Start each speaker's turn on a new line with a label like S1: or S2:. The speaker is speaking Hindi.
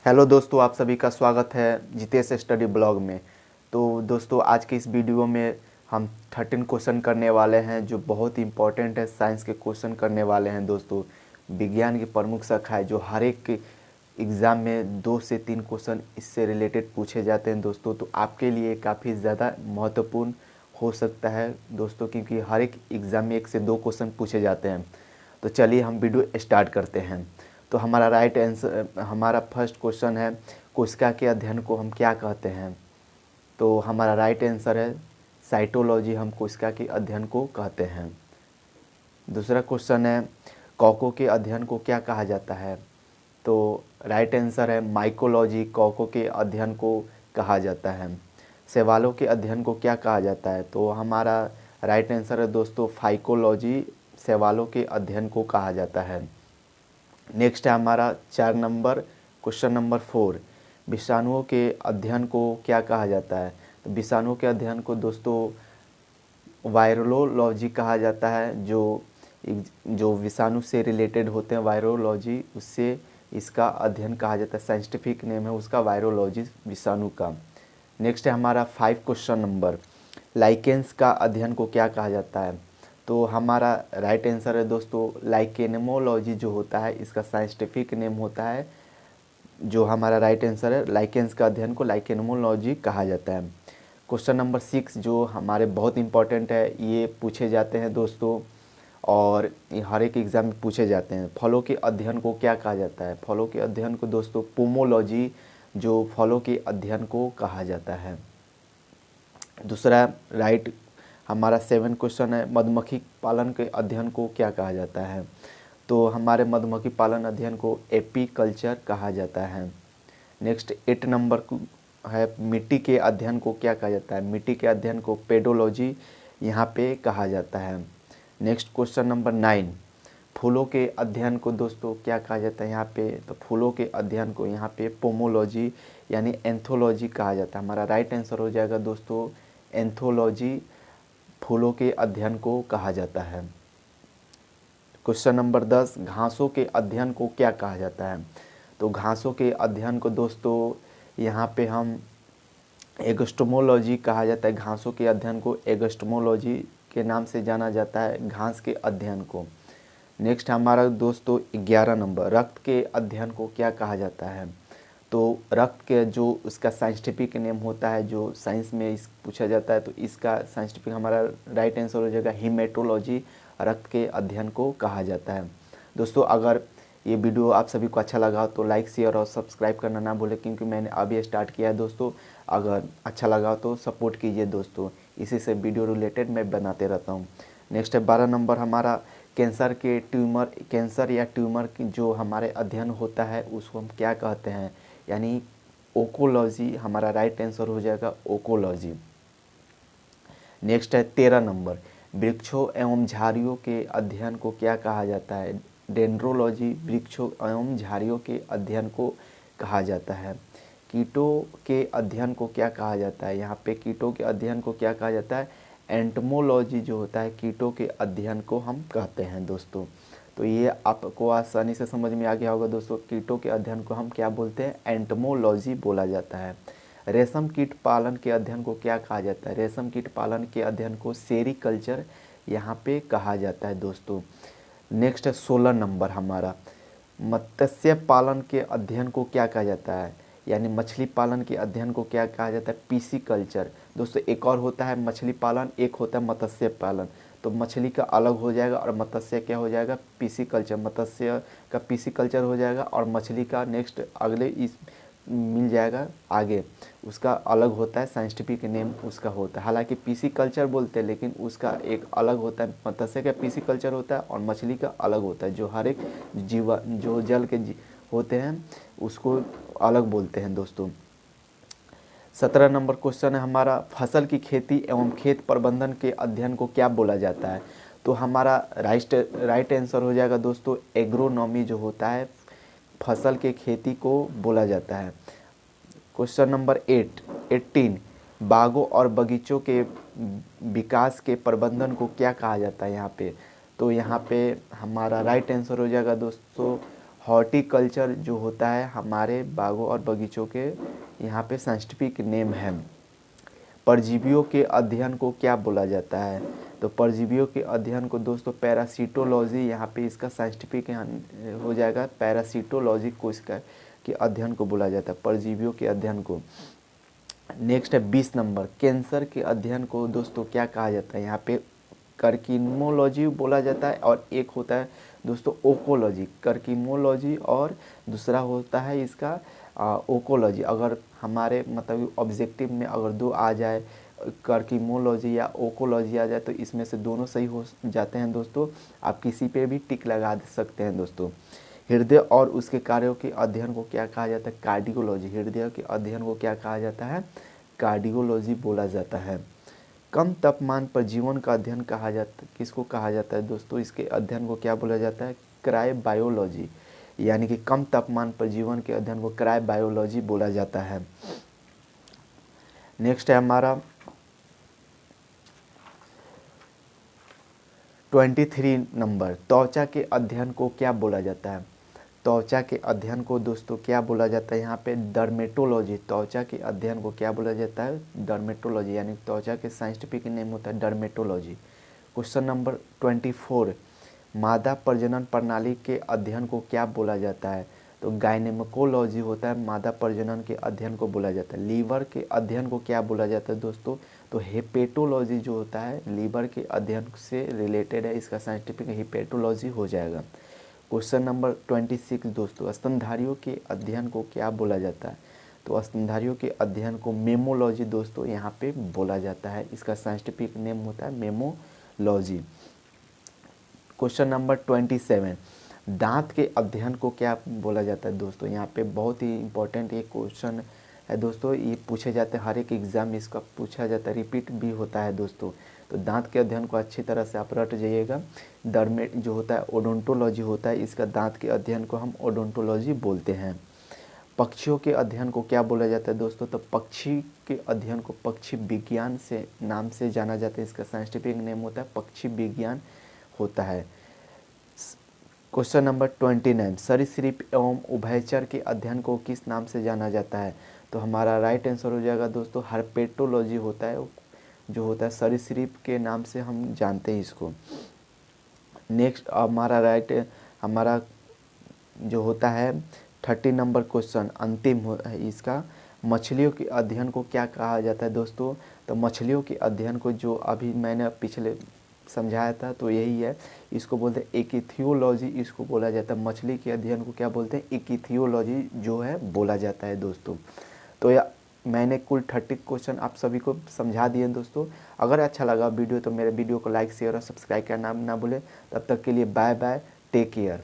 S1: हेलो दोस्तों, आप सभी का स्वागत है जितेश स्टडी ब्लॉग में। तो दोस्तों, आज के इस वीडियो में हम 13 क्वेश्चन करने वाले हैं जो बहुत इंपॉर्टेंट है। साइंस के क्वेश्चन करने वाले हैं दोस्तों। विज्ञान की प्रमुख शाखा है जो हर एक एग्ज़ाम में 2 से 3 क्वेश्चन इससे रिलेटेड पूछे जाते हैं दोस्तों। तो आपके लिए काफ़ी ज़्यादा महत्वपूर्ण हो सकता है दोस्तों, क्योंकि हर एक एग्ज़ाम में 1 से 2 क्वेश्चन पूछे जाते हैं। तो चलिए हम वीडियो स्टार्ट करते हैं। तो हमारा राइट आंसर, हमारा फर्स्ट क्वेश्चन है, कोशिका के अध्ययन को हम क्या कहते हैं। तो हमारा राइट आंसर है साइटोलॉजी, हम कोशिका के अध्ययन को कहते हैं। दूसरा क्वेश्चन है, कॉकों के अध्ययन को क्या कहा जाता है। तो राइट आंसर है माइकोलॉजी, कॉकों के अध्ययन को कहा जाता है। शैवालों के अध्ययन को क्या कहा जाता है। तो हमारा राइट आंसर है दोस्तों फाइकोलॉजी, शैवालों के अध्ययन को कहा जाता है। नेक्स्ट है हमारा 4 नंबर, क्वेश्चन नंबर 4, विषाणुओं के अध्ययन को क्या कहा जाता है। तो विषाणुओं के अध्ययन को दोस्तों वायरोलॉजी कहा जाता है। जो विषाणु से रिलेटेड होते हैं वायरोलॉजी, उससे इसका अध्ययन कहा जाता है। साइंटिफिक नेम है उसका वायरोलॉजी, विषाणु का। नेक्स्ट है हमारा 5 क्वेश्चन नंबर, लाइकेंस का अध्ययन को क्या कहा जाता है। तो हमारा राइट आंसर है दोस्तों लाइकेनेमोलॉजी जो होता है, इसका साइंटिफिक नेम होता है। जो हमारा राइट आंसर है, लाइकेंस का अध्ययन को लाइकेनेमोलॉजी कहा जाता है। क्वेश्चन नंबर 6 जो हमारे बहुत इंपॉर्टेंट है, ये पूछे जाते हैं दोस्तों और ये हर एक एग्ज़ाम में पूछे जाते हैं। फलों के अध्ययन को क्या कहा जाता है। फलों के अध्ययन को दोस्तों पोमोलॉजी, जो फलों के अध्ययन को कहा जाता है। दूसरा राइट, हमारा 7 क्वेश्चन है, मधुमक्खी पालन के अध्ययन को क्या कहा जाता है। तो हमारे मधुमक्खी पालन अध्ययन को एपीकल्चर कहा जाता है। नेक्स्ट 8 नंबर है, मिट्टी के अध्ययन को क्या कहा जाता है। मिट्टी के अध्ययन को पेडोलॉजी यहाँ पे कहा जाता है। नेक्स्ट क्वेश्चन नंबर 9, फूलों के अध्ययन को दोस्तों क्या कहा जाता है यहाँ पे। तो फूलों के अध्ययन को यहाँ पे पोमोलॉजी यानी एंथोलॉजी कहा जाता है। हमारा राइट आंसर हो जाएगा दोस्तों एंथोलॉजी, फूलों के अध्ययन को कहा जाता है। क्वेश्चन नंबर 10, घासों के अध्ययन को क्या कहा जाता है। तो घासों के अध्ययन को दोस्तों यहाँ पे हम एगस्टोमोलॉजी कहा जाता है। घासों के अध्ययन को एगस्टोमोलॉजी के नाम से जाना जाता है, घास के अध्ययन को। नेक्स्ट हमारा दोस्तों 11 नंबर, रक्त के अध्ययन को क्या कहा जाता है। तो रक्त के जो उसका साइंटिफिक नेम होता है, जो साइंस में इस पूछा जाता है, तो इसका साइंटिफिक हमारा राइट आंसर हो जाएगा हीमेटोलॉजी, रक्त के अध्ययन को कहा जाता है। दोस्तों अगर ये वीडियो आप सभी को अच्छा लगा तो लाइक, शेयर और सब्सक्राइब करना ना भूलें, क्योंकि मैंने अभी स्टार्ट किया है दोस्तों। अगर अच्छा लगा तो सपोर्ट कीजिए दोस्तों, इसी से वीडियो रिलेटेड मैं बनाते रहता हूँ। नेक्स्ट है 12 नंबर, हमारा कैंसर के ट्यूमर, कैंसर या ट्यूमर की जो हमारे अध्ययन होता है उसको हम क्या कहते हैं, यानी ओकोलॉजी। हमारा राइट आंसर हो जाएगा ओकोलॉजी। नेक्स्ट है 13 नंबर, वृक्षों एवं झाड़ियों के अध्ययन को क्या कहा जाता है। डेंड्रोलॉजी, वृक्षों एवं झाड़ियों के अध्ययन को कहा जाता है। कीटों के अध्ययन को क्या कहा जाता है। यहाँ पे कीटों के अध्ययन को क्या कहा जाता है, एंटमोलॉजी जो होता है, कीटों के अध्ययन को हम कहते हैं दोस्तों। तो ये आपको आसानी से समझ में आ गया होगा दोस्तों, कीटों के अध्ययन को हम क्या बोलते हैं, एंटमोलॉजी बोला जाता है। रेशम कीट पालन के अध्ययन को क्या कहा जाता है। रेशम कीट पालन के अध्ययन को सेरीकल्चर यहाँ पे कहा जाता है दोस्तों। नेक्स्ट है 16 नंबर, हमारा मत्स्य पालन के अध्ययन को क्या कहा जाता है, यानी मछली पालन के अध्ययन को क्या कहा जाता है, पीसीकल्चर। दोस्तों एक और होता है मछली पालन, एक होता है मत्स्य पालन। तो मछली का अलग हो जाएगा और मत्स्य क्या हो जाएगा, पीसीकल्चर। मत्स्य का पीसीकल्चर हो जाएगा और मछली का नेक्स्ट अगले इस मिल जाएगा आगे, उसका अलग होता है, साइंटिफिक नेम उसका होता है। हालांकि पीसीकल्चर बोलते हैं लेकिन उसका एक अलग होता है। मत्स्य का पीसीकल्चर होता है और मछली का अलग होता है। जो हर एक जीवा जो जल के होते हैं उसको अलग बोलते हैं दोस्तों। 17 नंबर क्वेश्चन है हमारा, फसल की खेती एवं खेत प्रबंधन के अध्ययन को क्या बोला जाता है। तो हमारा राइट आंसर हो जाएगा दोस्तों एग्रोनॉमी, जो होता है फसल के खेती को बोला जाता है। क्वेश्चन नंबर 18, बागों और बगीचों के विकास के प्रबंधन को क्या कहा जाता है यहाँ पे। तो यहाँ पे हमारा राइट आंसर हो जाएगा दोस्तों हॉर्टिकल्चर जो होता है हमारे बागों और बगीचों के यहाँ पे साइंटिफिक नेम है। परजीवियों के अध्ययन को क्या बोला जाता है? तो परजीवियों के अध्ययन को दोस्तों पैरासिटोलॉजी यहाँ पे इसका साइंटिफिक हो जाएगा। पैरासिटोलॉजी को इसका के अध्ययन को बोला जाता है, परजीवियों के अध्ययन को। नेक्स्ट है 20 नंबर, कैंसर के अध्ययन को दोस्तों क्या कहा जाता है? यहाँ पे कर्कीमोलॉजी बोला जाता है और एक होता है दोस्तों ओकोलॉजी। कर्कीमोलॉजी और दूसरा होता है इसका ओकोलॉजी। अगर हमारे मतलब ऑब्जेक्टिव में अगर दो आ जाए, कर्कीमोलॉजी या ओकोलॉजी आ जाए, तो इसमें से दोनों सही हो जाते हैं दोस्तों। आप किसी पे भी टिक लगा सकते हैं दोस्तों। हृदय और उसके कार्यों के अध्ययन को क्या कहा जाता है? कार्डियोलॉजी। हृदय के अध्ययन को क्या कहा जाता है? कार्डियोलॉजी बोला जाता है। कम तापमान पर जीवन का अध्ययन कहा जाता किसको कहा जाता है दोस्तों? इसके अध्ययन को क्या बोला जाता है? क्रायोबायोलॉजी। यानी कि कम तापमान पर जीवन के अध्ययन को क्रायोबायोलॉजी बोला जाता है। नेक्स्ट है हमारा 23 नंबर, त्वचा के अध्ययन को क्या बोला जाता है? त्वचा के अध्ययन को दोस्तों क्या बोला जाता है? यहाँ पे डर्मेटोलॉजी। त्वचा के अध्ययन को क्या बोला जाता है? डर्मेटोलॉजी। यानी त्वचा के साइंटिफिक नेम होता है डर्मेटोलॉजी। क्वेश्चन नंबर 24, मादा प्रजनन प्रणाली के अध्ययन को क्या बोला जाता है? तो गायनेकोलॉजी होता है, मादा प्रजनन के अध्ययन को बोला जाता है। लीवर के अध्ययन को क्या बोला जाता है दोस्तों? तो हेपेटोलॉजी जो होता है लीवर के अध्ययन से रिलेटेड है, इसका साइंटिफिक हेपेटोलॉजी हो जाएगा। क्वेश्चन नंबर 26 दोस्तों, स्तनधारियों के अध्ययन को क्या बोला जाता है? तो स्तनधारियों के अध्ययन को मेमोलॉजी दोस्तों यहाँ पे बोला जाता है, इसका साइंटिफिक नेम होता है मेमोलॉजी। क्वेश्चन नंबर 27, दांत के अध्ययन को क्या बोला जाता है दोस्तों? यहाँ पे बहुत ही इंपॉर्टेंट ये क्वेश्चन है दोस्तों, ये पूछे जाते हैं, हर एक एग्ज़ाम में इसका पूछा जाता है, रिपीट भी होता है दोस्तों। तो दांत के अध्ययन को अच्छी तरह से आप रट जाइएगा। डर्मेट जो होता है ओडोंटोलॉजी होता है, इसका दांत के अध्ययन को हम ओडोंटोलॉजी बोलते हैं। पक्षियों के अध्ययन को क्या बोला जाता है दोस्तों? तो पक्षी के अध्ययन को पक्षी विज्ञान से नाम से जाना जाता है, इसका साइंटिफिक नेम होता है पक्षी विज्ञान होता है। क्वेश्चन नंबर 29, सरीसृप एवं उभयचर के अध्ययन को किस नाम से जाना जाता है? तो हमारा राइट आंसर हो जाएगा दोस्तों हर्पेटोलॉजी होता है, जो होता है सरीसृप के नाम से हम जानते हैं इसको। नेक्स्ट हमारा जो होता है 30 नंबर क्वेश्चन अंतिम है इसका, मछलियों के अध्ययन को क्या कहा जाता है दोस्तों? तो मछलियों के अध्ययन को जो अभी मैंने पिछले समझाया था तो यही है, इसको बोलते हैं इकिथियोलॉजी, इसको बोला जाता है। मछली के अध्ययन को क्या बोलते हैं? इकिथियोलॉजी जो है बोला जाता है दोस्तों। तो मैंने कुल 30 क्वेश्चन आप सभी को समझा दिए दोस्तों। अगर अच्छा लगा वीडियो तो मेरे वीडियो को लाइक शेयर और सब्सक्राइब करना ना भूलें। तब तक के लिए बाय बाय, टेक केयर।